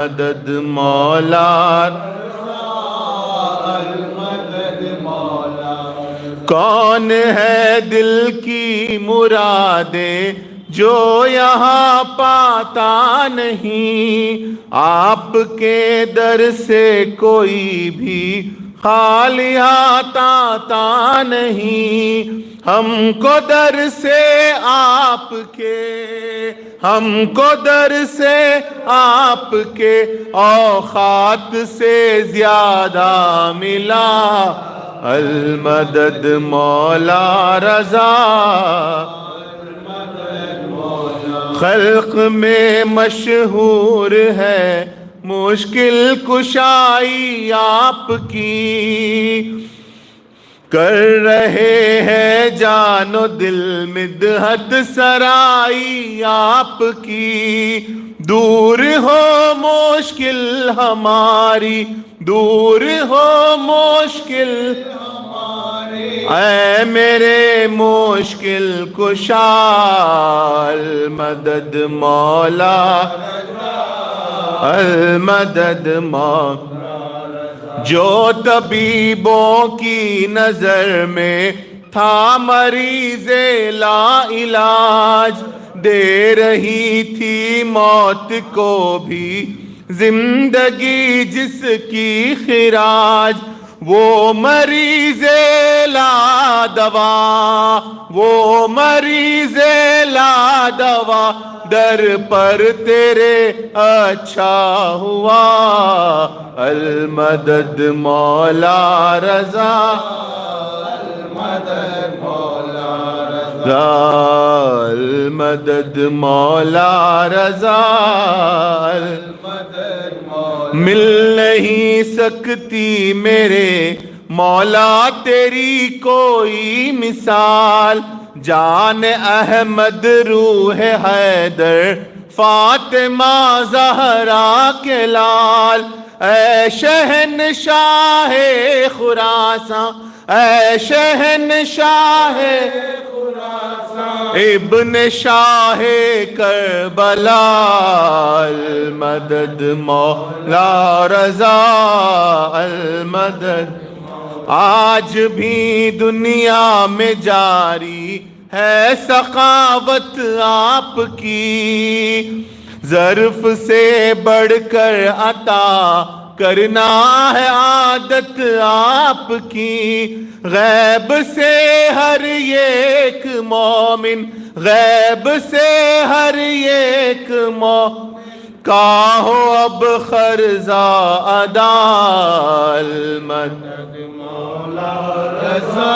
مدد مولا کون ہے دل کی مرادیں جو یہاں پاتا نہیں، آپ کے در سے کوئی بھی خالی ہاتھ آتا نہیں۔ ہم کو در سے آپ کے، ہم کو در سے آپ کے اوقات سے زیادہ ملا، المدد مولا رضا۔ خلق میں مشہور ہے مشکل کشائی آپ کی، کر رہے ہیں جان و دل مدحت سرائی آپ کی۔ دور ہو مشکل ہماری، دور ہو مشکل ہماری، اے میرے مشکل کشا، المدد مولا، المدد مولا۔ جو طبیبوں کی نظر میں تھا مریض لا علاج، دے رہی تھی موت کو بھی زندگی جس کی خراج، وہ مریض لا دوا، وہ مریض لا دوا، در پر تیرے اچھا ہوا، المدد مولا رضا، المدد مولا رضا، المدد مولا رضا، المدد مولا۔ مل نہیں سکتی میرے مولا تیری کوئی مثال، جان احمد روح حیدر فاطمہ زہرا کے لال، اے شہنشاہ خراساں، اے شہنشاہ خراساں، ابن شاہ کربلا، المدد مولا رضا، المدد۔ آج بھی دنیا میں جاری ہے سخاوت آپ کی، ظرف سے بڑھ کر عطا کرنا ہے عادت آپ کی۔ غیب سے ہر ایک مومن، غیب سے ہر ایک مومن کا ہو اب قرضہ ادا، المدد مولا رضا،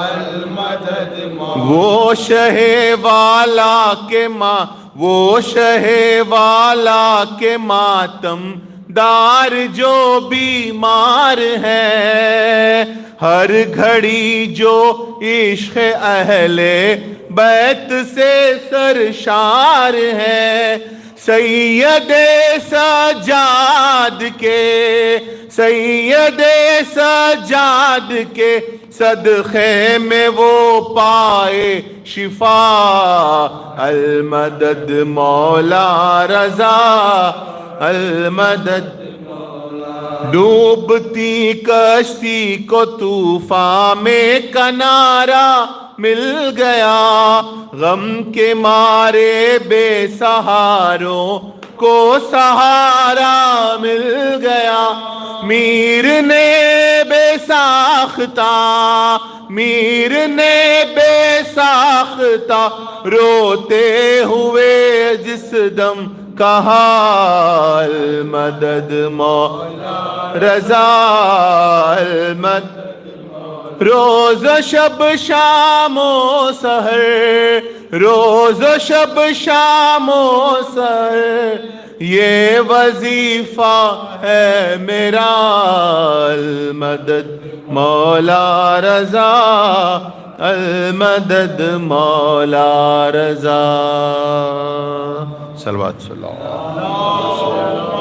المدد مولا۔ وہ شہ والا کے ماں، وہ شہ والا کے ماتم دار جو بیمار ہے، ہر گھڑی جو عشق اہل بیت سے سرشار ہے، سید سجاد کے، سید سجاد کے صدقے میں وہ پائے شفا، المدد مولا رضا، المدد۔ ڈوبتی کشتی کو طوفان میں کنارہ مل گیا، غم کے مارے بے سہاروں کو سہارا مل گیا۔ میر نے بے ساختہ، میر نے بے ساختہ روتے ہوئے جس دم کہا، المدد مولا رضا، المدد۔ روز شب شام و سحر، روز شب شام و سحر، یہ وظیفہ ہے میرا، المدد مولا رضا، المدد مولا رضا۔ صلوات صلی اللہ علیہ وسلم۔